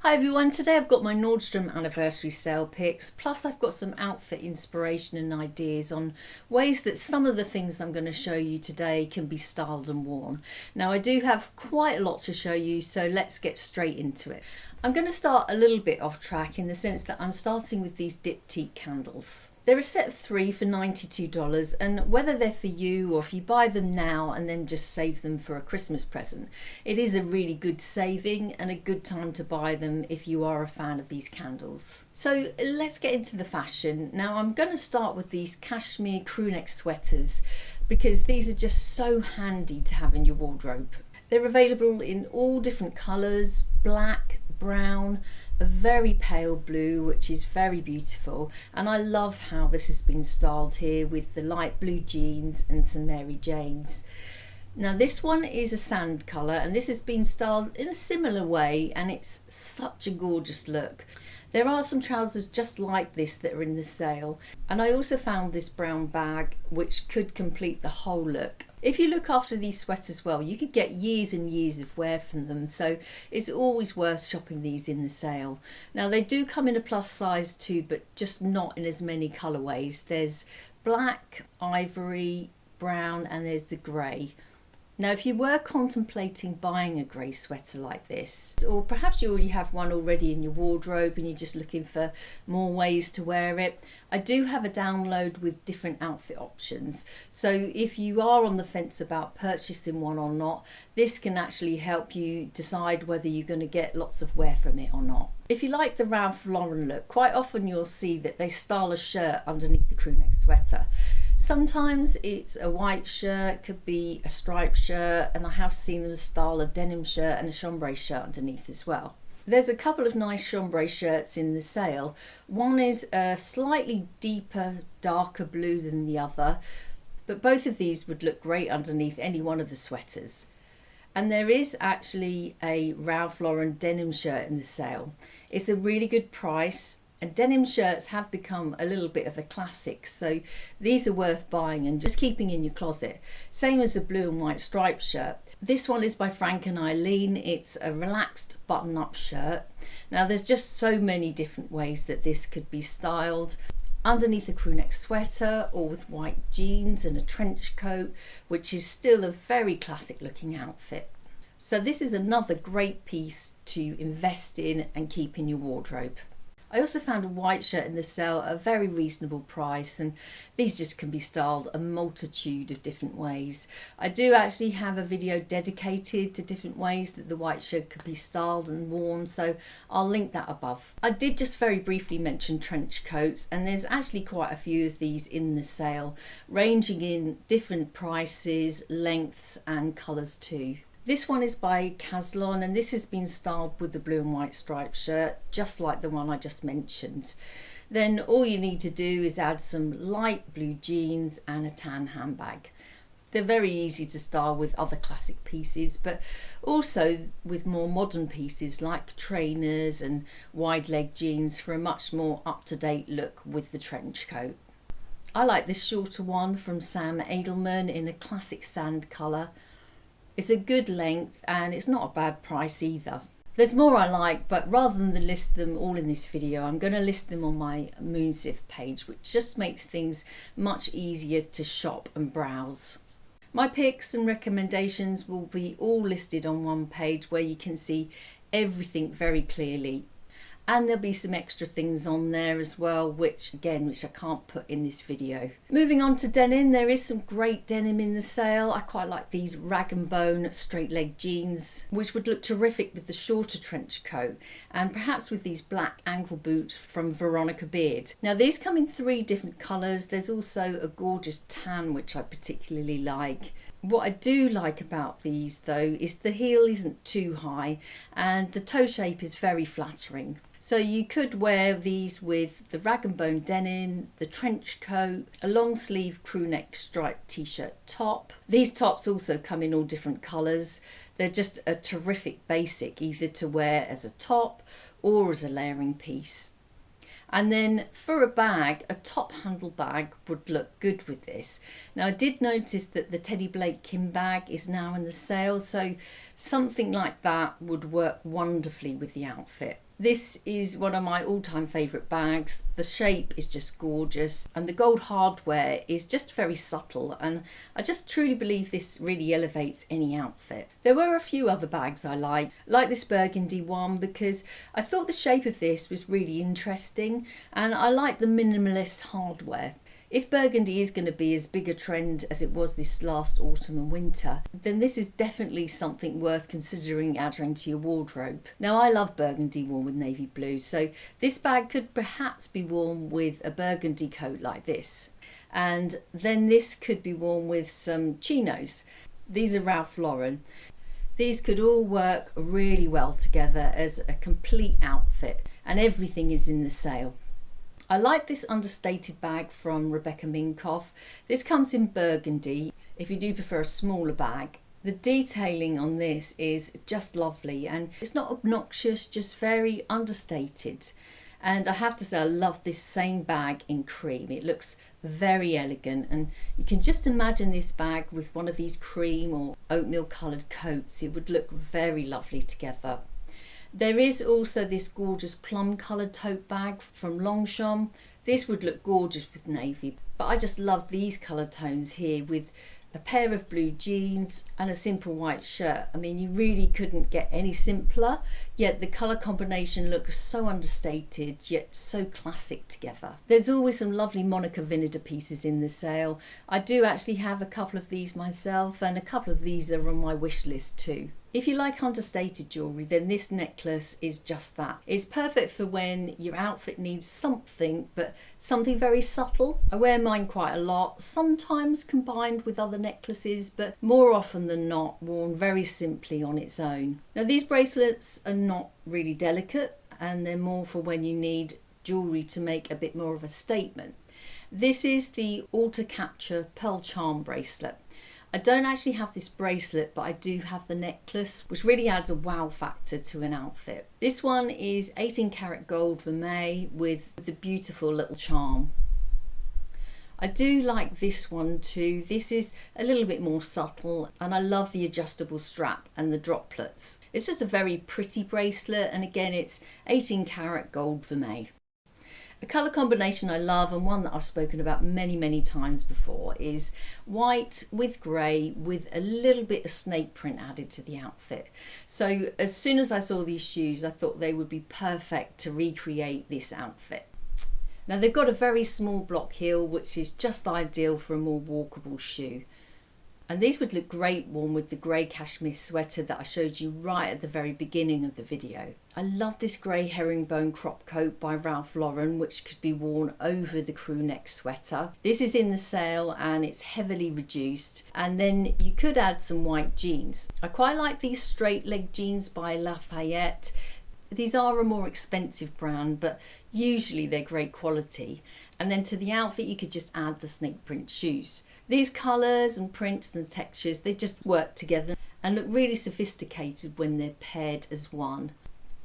Hi everyone, today I've got my Nordstrom Anniversary Sale picks, plus I've got some outfit inspiration and ideas on ways that some of the things I'm going to show you today can be styled and worn. Now I do have quite a lot to show you, so let's get straight into it. I'm going to start a little bit off track in the sense that I'm starting with these diptyque candles. They're a set of 3 for $92, and whether they're for you or if you buy them now and then just save them for a Christmas present, it is a really good saving and a good time to buy them if you are a fan of these candles. So let's get into the fashion. Now I'm going to start with these cashmere crewneck sweaters because these are just so handy to have in your wardrobe. They're available in all different colours: black, brown, a very pale blue, which is very beautiful, and I love how this has been styled here with the light blue jeans and some Mary Janes. Now this one is a sand colour, and this has been styled in a similar way, and it's such a gorgeous look. There are some trousers just like this that are in the sale, and I also found this brown bag which could complete the whole look. If you look after these sweaters well, you could get years and years of wear from them, so it's always worth shopping these in the sale. Now they do come in a plus size too, but just not in as many colourways. There's black, ivory, brown, and there's the grey. Now if you were contemplating buying a grey sweater like this, or perhaps you already have one already in your wardrobe and you're just looking for more ways to wear it, I do have a download with different outfit options. So if you are on the fence about purchasing one or not, this can actually help you decide whether you're going to get lots of wear from it or not. If you like the Ralph Lauren look, quite often you'll see that they style a shirt underneath the crewneck sweater. Sometimes it's a white shirt, could be a striped shirt, and I have seen them style a denim shirt and a chambray shirt underneath as well. There's a couple of nice chambray shirts in the sale. One is a slightly deeper, darker blue than the other, but both of these would look great underneath any one of the sweaters. And there is actually a Ralph Lauren denim shirt in the sale. It's a really good price. And denim shirts have become a little bit of a classic, so these are worth buying and just keeping in your closet. Same as the blue and white striped shirt. This one is by Frank and Eileen. It's a relaxed button-up shirt. Now there's just so many different ways that this could be styled. Underneath a crewneck sweater, or with white jeans and a trench coat, which is still a very classic looking outfit. So this is another great piece to invest in and keep in your wardrobe. I also found a white shirt in the sale at a very reasonable price, and these just can be styled a multitude of different ways. I do actually have a video dedicated to different ways that the white shirt could be styled and worn, so I'll link that above. I did just very briefly mention trench coats, and there's actually quite a few of these in the sale, ranging in different prices, lengths and colours too. This one is by Caslon, and this has been styled with the blue and white striped shirt, just like the one I just mentioned. Then all you need to do is add some light blue jeans and a tan handbag. They're very easy to style with other classic pieces, but also with more modern pieces like trainers and wide leg jeans for a much more up-to-date look with the trench coat. I like this shorter one from Sam Edelman in a classic sand colour. It's a good length and it's not a bad price either. There's more I like, but rather than list them all in this video, I'm going to list them on my Moonsif page, which just makes things much easier to shop and browse. My picks and recommendations will be all listed on one page where you can see everything very clearly. And there'll be some extra things on there as well, which I can't put in this video. Moving on to denim, there is some great denim in the sale. I quite like these rag and bone straight leg jeans, which would look terrific with the shorter trench coat, and perhaps with these black ankle boots from Veronica Beard. Now these come in 3 different colours. There's also a gorgeous tan, which I particularly like. What I do like about these though is the heel isn't too high and the toe shape is very flattering. So you could wear these with the rag and bone denim, the trench coat, a long sleeve crew neck striped t-shirt top. These tops also come in all different colours. They're just a terrific basic either to wear as a top or as a layering piece. And then for a bag, a top handle bag would look good with this. Now I did notice that the Teddy Blake Kim bag is now in the sale, so something like that would work wonderfully with the outfit. This is one of my all-time favourite bags. The shape is just gorgeous and the gold hardware is just very subtle, and I just truly believe this really elevates any outfit. There were a few other bags I like this burgundy one because I thought the shape of this was really interesting, and I like the minimalist hardware. If burgundy is going to be as big a trend as it was this last autumn and winter, then this is definitely something worth considering adding to your wardrobe. Now, I love burgundy worn with navy blue, so this bag could perhaps be worn with a burgundy coat like this. And then this could be worn with some chinos. These are Ralph Lauren. These could all work really well together as a complete outfit, and everything is in the sale. I like this understated bag from Rebecca Minkoff. This comes in burgundy if you do prefer a smaller bag. The detailing on this is just lovely, and it's not obnoxious, just very understated. And I have to say, I love this same bag in cream. It looks very elegant, and you can just imagine this bag with one of these cream or oatmeal coloured coats. It would look very lovely together. There is also this gorgeous plum coloured tote bag from Nordstrom. This would look gorgeous with navy, but I just love these colour tones here with a pair of blue jeans and a simple white shirt. I mean, you really couldn't get any simpler, yet the colour combination looks so understated yet so classic together. There's always some lovely Monica Vinader pieces in the sale. I do actually have a couple of these myself, and a couple of these are on my wish list too. If you like understated jewellery, then this necklace is just that. It's perfect for when your outfit needs something, but something very subtle. I wear mine quite a lot, sometimes combined with other necklaces, but more often than not worn very simply on its own. Now, these bracelets are not really delicate, and they're more for when you need jewellery to make a bit more of a statement. This is the Alta Capture Pearl Charm bracelet. I don't actually have this bracelet, but I do have the necklace, which really adds a wow factor to an outfit. This one is 18 karat gold vermeil with the beautiful little charm. I do like this one too. This is a little bit more subtle, and I love the adjustable strap and the droplets. It's just a very pretty bracelet, and again, it's 18 karat gold vermeil. A colour combination I love, and one that I've spoken about many times before, is white with grey with a little bit of snake print added to the outfit. So as soon as I saw these shoes, I thought they would be perfect to recreate this outfit. Now, they've got a very small block heel, which is just ideal for a more walkable shoe. And these would look great worn with the grey cashmere sweater that I showed you right at the very beginning of the video. I love this grey herringbone crop coat by Ralph Lauren, which could be worn over the crew neck sweater. This is in the sale and it's heavily reduced. And then you could add some white jeans. I quite like these straight leg jeans by Lafayette. These are a more expensive brand, but usually they're great quality. And then to the outfit, you could just add the snake print shoes. These colours and prints and textures, they just work together and look really sophisticated when they're paired as one.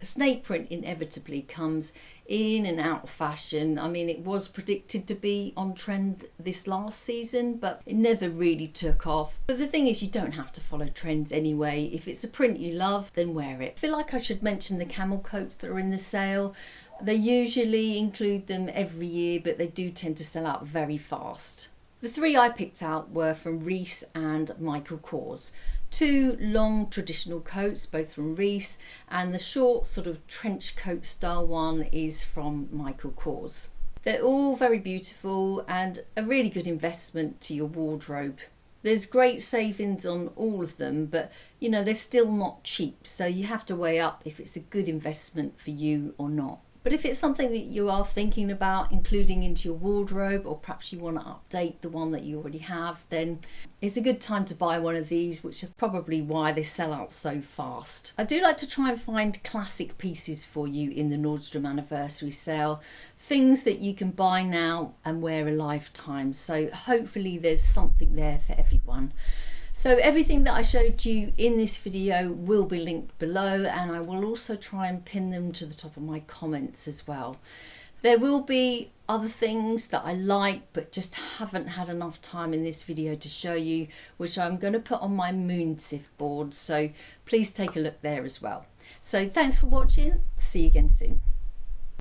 A snake print inevitably comes in and out of fashion. I mean, it was predicted to be on trend this last season, but it never really took off. But the thing is, you don't have to follow trends anyway. If it's a print you love, then wear it. I feel like I should mention the camel coats that are in the sale. They usually include them every year, but they do tend to sell out very fast. The three I picked out were from Reiss and Michael Kors. Two long traditional coats, both from Reiss, and the short sort of trench coat style one is from Michael Kors. They're all very beautiful and a really good investment to your wardrobe. There's great savings on all of them, but you know, they're still not cheap, so you have to weigh up if it's a good investment for you or not. But if it's something that you are thinking about including into your wardrobe, or perhaps you want to update the one that you already have, then it's a good time to buy one of these, which is probably why they sell out so fast. I do like to try and find classic pieces for you in the Nordstrom Anniversary Sale. Things that you can buy now and wear a lifetime. So hopefully there's something there for everyone. So everything that I showed you in this video will be linked below, and I will also try and pin them to the top of my comments as well. There will be other things that I like but just haven't had enough time in this video to show you, which I'm going to put on my Moon Sift board, so please take a look there as well. So thanks for watching. See you again soon.